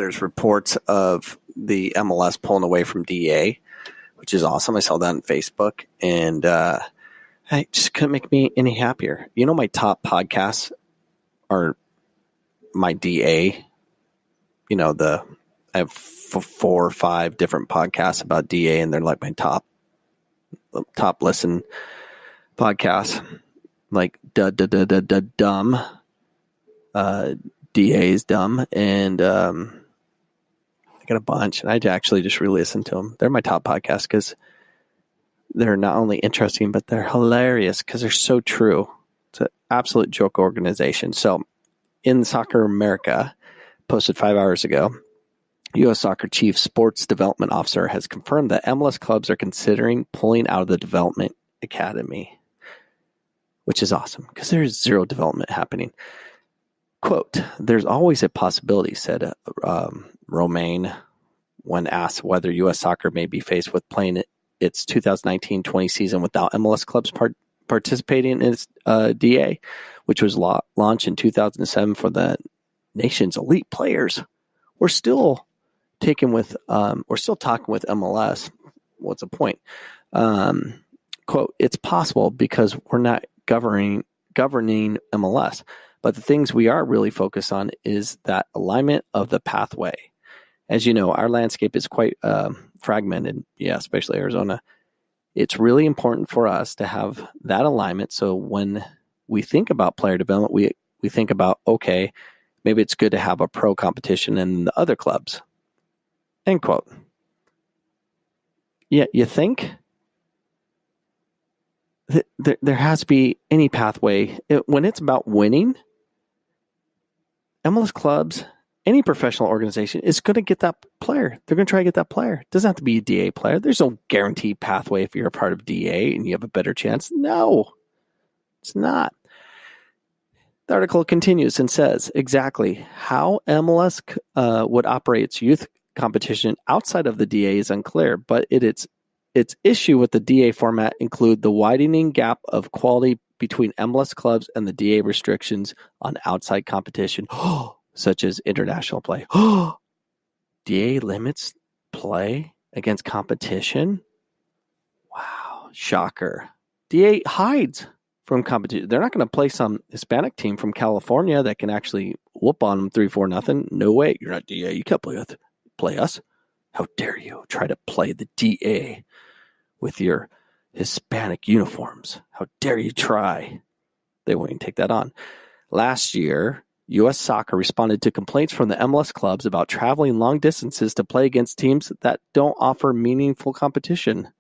there's reports of the MLS pulling away from DA, which is awesome. I saw that on Facebook, and it just couldn't make me any happier. You know, my top podcasts are my DA. You know, I have 4 or 5 different podcasts about DA, and they're like my top listen podcasts. Like dumb. DA is dumb, and I got a bunch, and I actually just re-listened to them. They're my top podcasts because they're not only interesting, but they're hilarious because they're so true. It's an absolute joke organization. So, in Soccer America, posted 5 hours ago, U.S. Soccer Chief Sports Development Officer has confirmed that MLS clubs are considering pulling out of the development academy, which is awesome because there is zero development happening. Quote, "There's always a possibility," said Romain when asked whether U.S. Soccer may be faced with playing its 2019-20 season without MLS clubs participating in its DA, which was launched in 2007 for the nation's elite players. We're still talking with MLS. What's the point? Quote, "It's possible because we're not governing MLS. But the things we are really focused on is that alignment of the pathway. As you know, our landscape is quite fragmented, especially Arizona. It's really important for us to have that alignment. So when we think about player development, we think about, okay, maybe it's good to have a pro competition in the other clubs." End quote. Yeah, you think? There has to be any pathway. When it's about winning, MLS clubs, any professional organization is going to get that player. They're going to try to get that player. It doesn't have to be a DA player. There's no guaranteed pathway if you're a part of DA and you have a better chance. No, it's not. The article continues and says exactly how MLS would operate its youth competition outside of the DA is unclear, but its issue with the DA format include the widening gap of quality between MLS clubs and the DA restrictions on outside competition, such as international play. DA limits play against competition? Wow, shocker. DA hides from competition. They're not going to play some Hispanic team from California that can actually whoop on them 3-4-0. No way. You're not DA. You can't play us. How dare you try to play the DA with your Hispanic uniforms? How dare you try? They won't even take that on. Last year, U.S. Soccer responded to complaints from the MLS clubs about traveling long distances to play against teams that don't offer meaningful competition.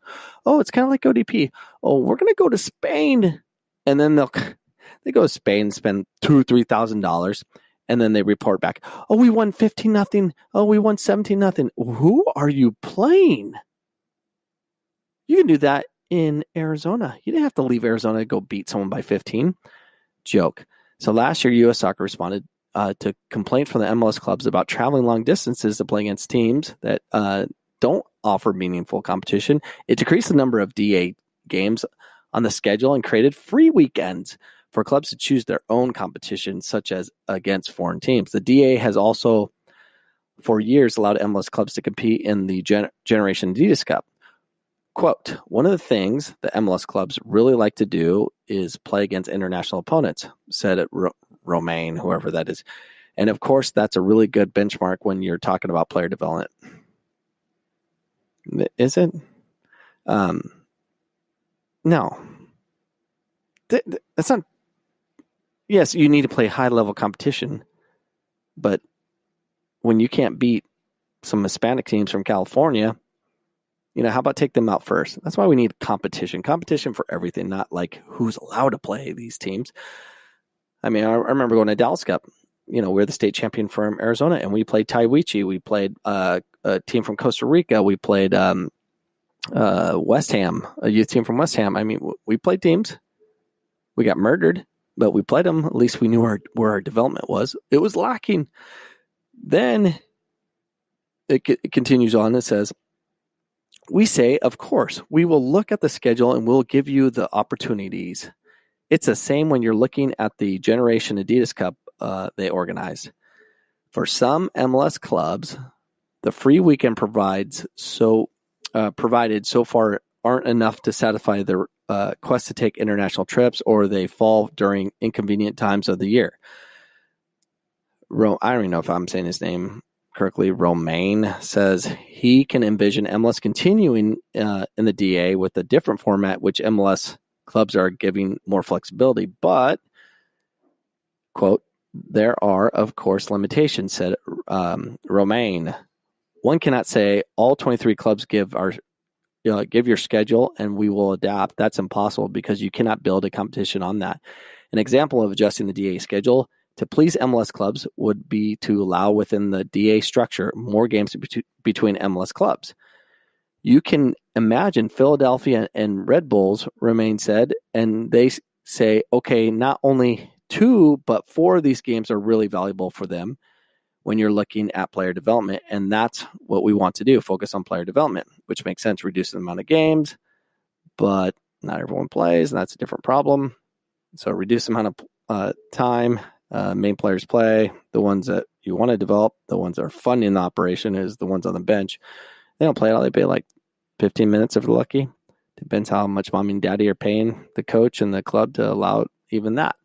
Oh, it's kind of like ODP. Oh, we're going to go to Spain. And then they go to Spain and spend $2,000-$3,000. And then they report back, oh, we won 15-0. Oh, we won 17-0. Who are you playing? You can do that in Arizona. You didn't have to leave Arizona to go beat someone by 15. Joke. So last year, U.S. Soccer responded to complaints from the MLS clubs about traveling long distances to play against teams that don't offer meaningful competition. It decreased the number of DA games on the schedule and created free weekends for clubs to choose their own competition, such as against foreign teams. The DA has also, for years, allowed MLS clubs to compete in the Generation Adidas Cup. Quote, "One of the things the MLS clubs really like to do is play against international opponents," said Romain, whoever that is. And of course, that's a really good benchmark when you're talking about player development. Is it? No. That's not. Yes, you need to play high-level competition, but when you can't beat some Hispanic teams from California, how about take them out first? That's why we need competition. Competition for everything, not like who's allowed to play these teams. I mean, I remember going to Dallas Cup. We're the state champion from Arizona, and we played Taiwichi. We played a team from Costa Rica. We played West Ham, a youth team from West Ham. I mean, we played teams. We got murdered, but we played them. At least we knew where our development was. It was lacking. Then it continues on. It says, "We say, of course, we will look at the schedule and we'll give you the opportunities. It's the same when you're looking at the Generation Adidas Cup they organized. For some MLS clubs, the free weekend provided so far aren't enough to satisfy their quest to take international trips, or they fall during inconvenient times of the year. I don't even know if I'm saying his name correctly. Romain says he can envision MLS continuing in the DA with a different format, which MLS clubs are giving more flexibility. But, quote, there are, of course, limitations, said Romain. One cannot say all 23 clubs give your schedule and we will adapt. That's impossible because you cannot build a competition on that. An example of adjusting the DA schedule to please MLS clubs would be to allow within the DA structure more games between MLS clubs. You can imagine Philadelphia and Red Bulls, Romain said, and they say, okay, not only 2, but 4 of these games are really valuable for them when you're looking at player development. And that's what we want to do, focus on player development, which makes sense, reducing the amount of games, but not everyone plays, and that's a different problem. So reduce the amount of time main players play. The ones that you want to develop, the ones that are funding the operation is the ones on the bench. They don't play at all. They play like 15 minutes if they're lucky. Depends how much mommy and daddy are paying the coach and the club to allow even that.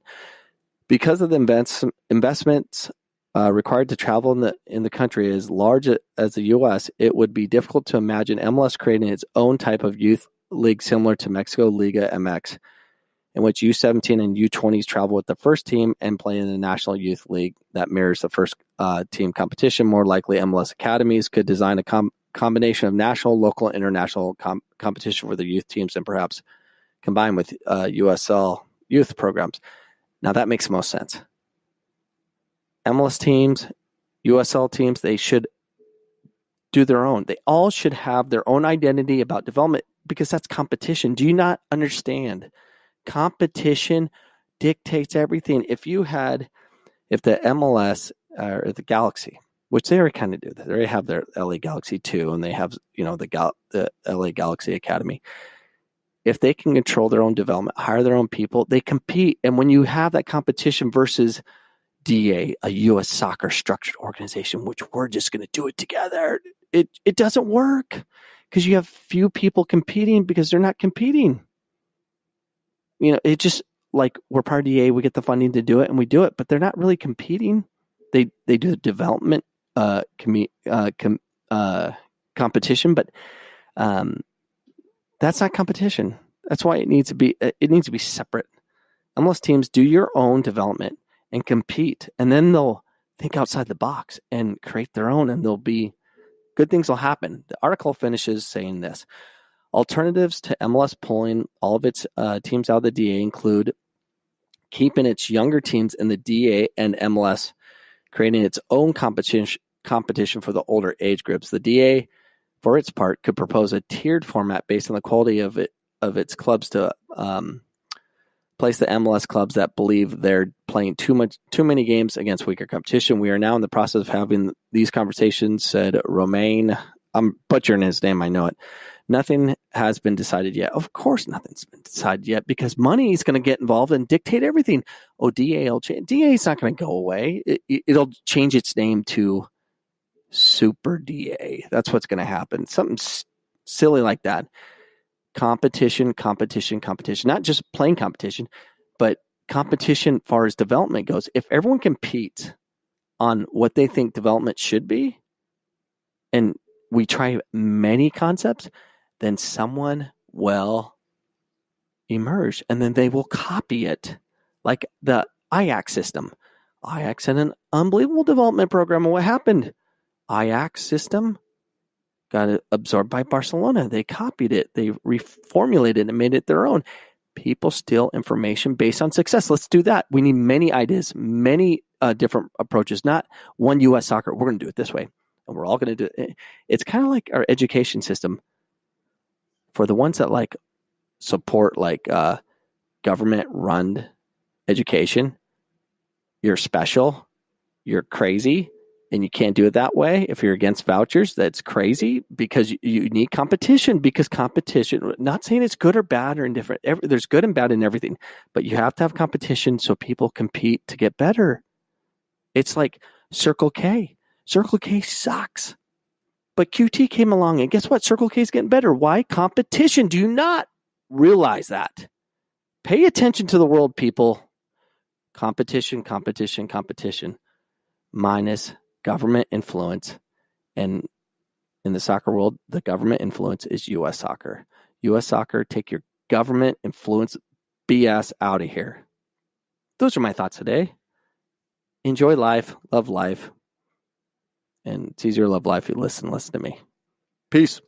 Because of the investments required to travel in the country as large as the U.S., it would be difficult to imagine MLS creating its own type of youth league similar to Mexico Liga MX, in which U17 and U20s travel with the first team and play in the National Youth League that mirrors the first team competition. More likely, MLS academies could design a combination of national, local, and international competition for the youth teams and perhaps combine with USL youth programs. Now, that makes most sense. MLS teams, USL teams, they should do their own. They all should have their own identity about development because that's competition. Do you not understand? Competition dictates everything. If the MLS or the Galaxy, which they already kind of do, they already have their LA Galaxy 2, and they have the LA Galaxy Academy. If they can control their own development, hire their own people, they compete. And when you have that competition versus DA, a U.S. soccer structured organization, which we're just going to do it together, it doesn't work because you have few people competing because they're not competing. It just like we're part of DA, we get the funding to do it and we do it, but they're not really competing. They do the development competition, but that's not competition. That's why it needs to be separate. MLS teams, do your own development and compete, and then they'll think outside the box and create their own, and good things will happen. The article finishes saying this. Alternatives to MLS pulling all of its teams out of the DA include keeping its younger teams in the DA and MLS, creating its own competition for the older age groups. The DA, for its part, could propose a tiered format based on the quality of its clubs to place the MLS clubs that believe they're playing too many games against weaker competition. We are now in the process of having these conversations, said Romain. I'm butchering his name, I know it. Nothing has been decided yet. Of course, nothing's been decided yet because money is going to get involved and dictate everything. DA will change. DA is not going to go away. It'll change its name to Super DA. That's what's going to happen. Something silly like that. Competition. Not just plain competition, but competition as far as development goes. If everyone competes on what they think development should be, and we try many concepts, then someone will emerge and then they will copy it. Like the Ajax system. Ajax had an unbelievable development program. And what happened? Ajax system got absorbed by Barcelona. They copied it. They reformulated it and made it their own. People steal information based on success. Let's do that. We need many ideas, many different approaches, not one U.S. soccer. We're going to do it this way. And we're all going to do it. It's kind of like our education system. For the ones that support government-run education, you're special, you're crazy, and you can't do it that way. If you're against vouchers, that's crazy because you need competition. Because competition, not saying it's good or bad or indifferent. There's good and bad in everything, but you have to have competition so people compete to get better. It's like Circle K. Circle K sucks. But QT came along, and guess what? Circle K is getting better. Why? Competition. Do you not realize that? Pay attention to the world, people. Competition, competition, competition. Minus government influence. And in the soccer world, the government influence is U.S. soccer. U.S. soccer, take your government influence BS out of here. Those are my thoughts today. Enjoy life, love life. And it's easier to love life if you listen to me. Peace.